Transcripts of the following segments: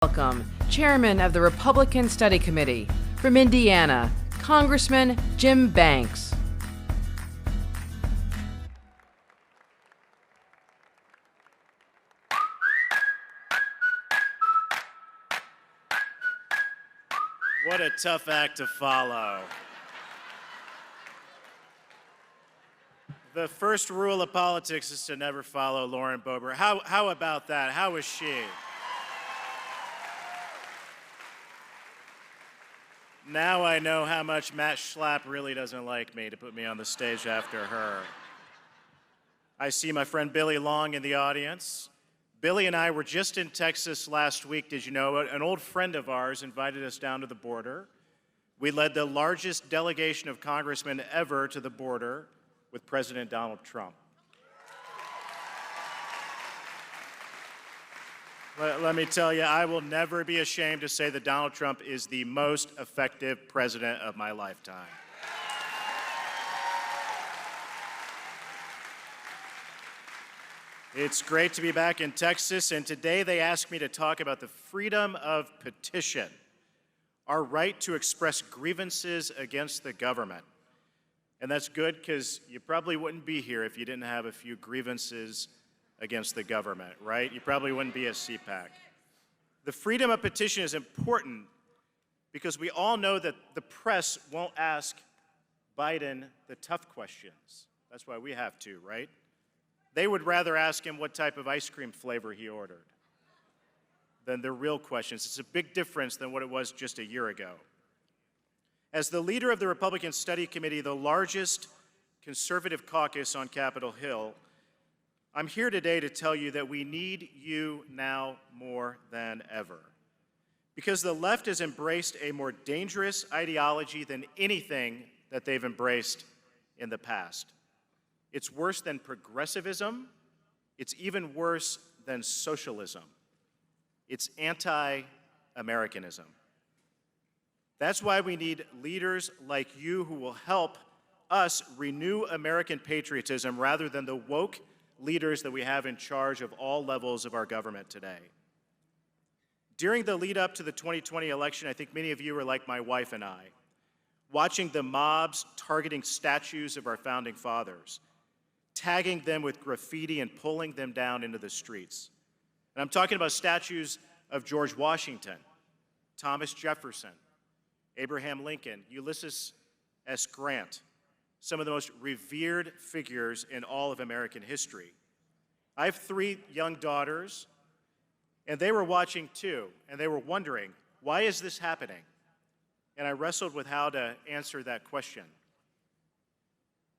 Welcome, Chairman of the Republican Study Committee, from Indiana, Congressman Jim Banks. What a tough act to follow. The first rule of politics is to never follow Lauren Boebert. How about that? How is she? Now I know how much Matt Schlapp really doesn't like me to put me on the stage after her. I see my friend Billy Long in the audience. Billy and I were just in Texas last week. Did you know an old friend of ours invited us down to the border? We led the largest delegation of congressmen ever to the border with President Donald Trump. Let me tell you, I will never be ashamed to say that Donald Trump is the most effective president of my lifetime. It's great to be back in Texas, and today they asked me to talk about the freedom of petition, our right to express grievances against the government. And that's good because you probably wouldn't be here if you didn't have a few grievances against the government, right? You probably wouldn't be a CPAC. The freedom of petition is important because we all know that the press won't ask Biden the tough questions. That's why we have to, right? They would rather ask him what type of ice cream flavor he ordered than the real questions. It's a big difference than what it was just a year ago. As the leader of the Republican Study Committee, the largest conservative caucus on Capitol Hill, I'm here today to tell you that we need you now more than ever. Because the left has embraced a more dangerous ideology than anything that they've embraced in the past. It's worse than progressivism. It's even worse than socialism. It's anti-Americanism. That's why we need leaders like you who will help us renew American patriotism rather than the woke leaders that we have in charge of all levels of our government today. During the lead up to the 2020 election, I think many of you were like my wife and I, watching the mobs targeting statues of our founding fathers, tagging them with graffiti and pulling them down into the streets. And I'm talking about statues of George Washington, Thomas Jefferson, Abraham Lincoln, Ulysses S. Grant, some of the most revered figures in all of American history. I have 3 young daughters, and they were watching too, and they were wondering, why is this happening? And I wrestled with how to answer that question.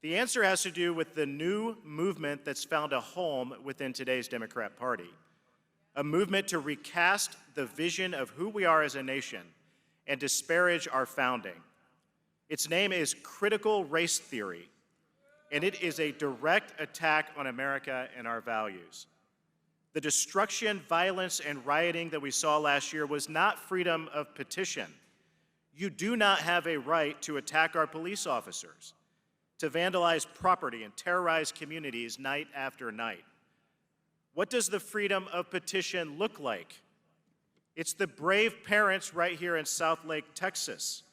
The answer has to do with the new movement that's found a home within today's Democrat Party, a movement to recast the vision of who we are as a nation and disparage our founding. Its name is critical race theory, and it is a direct attack on America and our values. The destruction, violence, and rioting that we saw last year was not freedom of petition. You do not have a right to attack our police officers, to vandalize property and terrorize communities night after night. What does the freedom of petition look like? It's the brave parents right here in Southlake, Texas,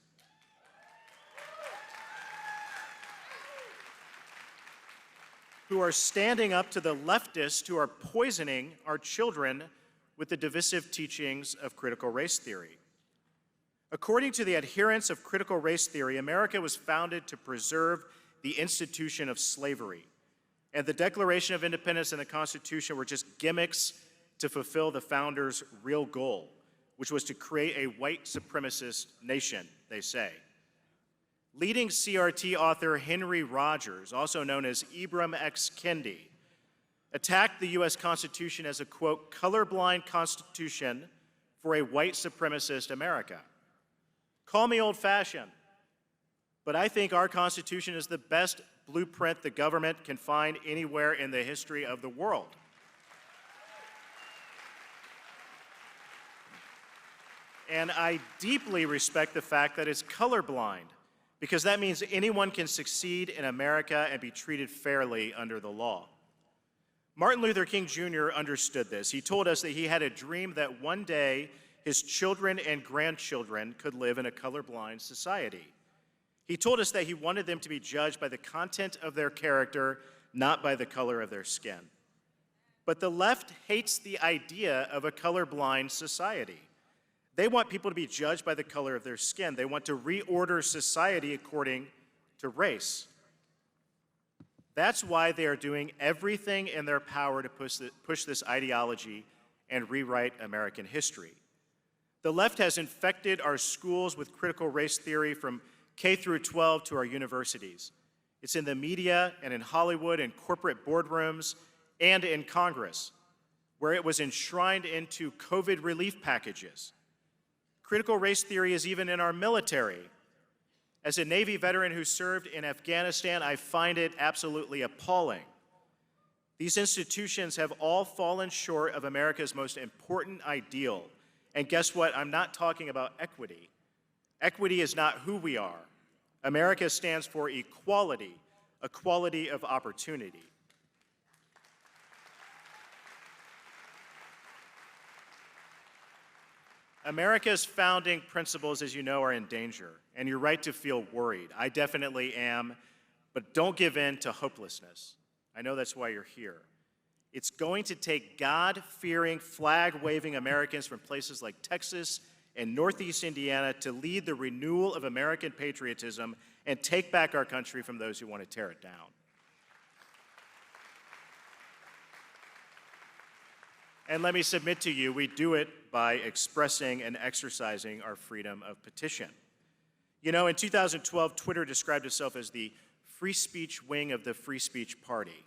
who are standing up to the leftists who are poisoning our children with the divisive teachings of critical race theory. According to the adherents of critical race theory, America was founded to preserve the institution of slavery, and the Declaration of Independence and the Constitution were just gimmicks to fulfill the founders' real goal, which was to create a white supremacist nation, they say. Leading CRT author Henry Rogers, also known as Ibram X. Kendi, attacked the U.S. Constitution as a, quote, colorblind constitution for a white supremacist America. Call me old-fashioned, but I think our Constitution is the best blueprint the government can find anywhere in the history of the world. And I deeply respect the fact that it's colorblind, because that means anyone can succeed in America and be treated fairly under the law. Martin Luther King Jr. understood this. He told us that he had a dream that one day his children and grandchildren could live in a colorblind society. He told us that he wanted them to be judged by the content of their character, not by the color of their skin. But the left hates the idea of a colorblind society. They want people to be judged by the color of their skin. They want to reorder society according to race. That's why they are doing everything in their power to push this ideology and rewrite American history. The left has infected our schools with critical race theory from K through 12 to our universities. It's in the media and in Hollywood and corporate boardrooms and in Congress, where it was enshrined into COVID relief packages. Critical race theory is even in our military. As a Navy veteran who served in Afghanistan, I find it absolutely appalling. These institutions have all fallen short of America's most important ideal. And guess what? I'm not talking about equity. Equity is not who we are. America stands for equality, equality of opportunity. America's founding principles, as you know, are in danger, and you're right to feel worried. I definitely am, but don't give in to hopelessness. I know that's why you're here. It's going to take God-fearing, flag-waving Americans from places like Texas and Northeast Indiana to lead the renewal of American patriotism and take back our country from those who want to tear it down. And let me submit to you, we do it by expressing and exercising our freedom of petition. You know, in 2012, Twitter described itself as the free speech wing of the free speech party.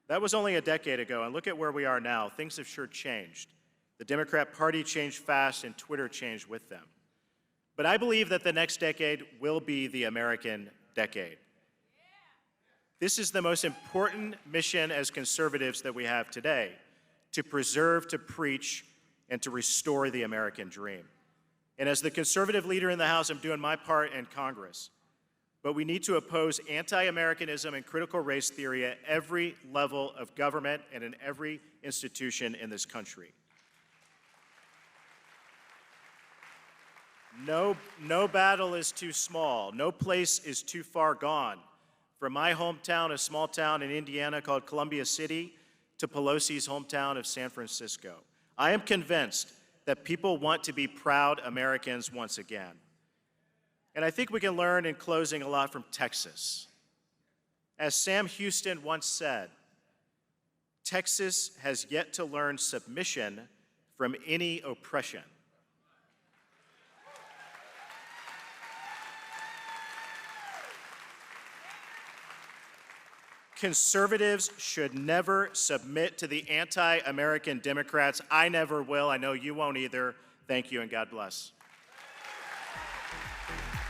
That was only a decade ago, and look at where we are now. Things have sure changed. The Democrat Party changed fast, and Twitter changed with them. But I believe that the next decade will be the American decade. This is the most important mission as conservatives that we have today, to preserve, to preach, and to restore the American dream. And as the conservative leader in the House, I'm doing my part in Congress. But we need to oppose anti-Americanism and critical race theory at every level of government and in every institution in this country. No battle is too small. No place is too far gone. From my hometown, a small town in Indiana called Columbia City, to Pelosi's hometown of San Francisco. I am convinced that people want to be proud Americans once again. And I think we can learn in closing a lot from Texas. As Sam Houston once said, Texas has yet to learn submission from any oppression. Conservatives should never submit to the anti-American Democrats. I never will. I know you won't either. Thank you and God bless.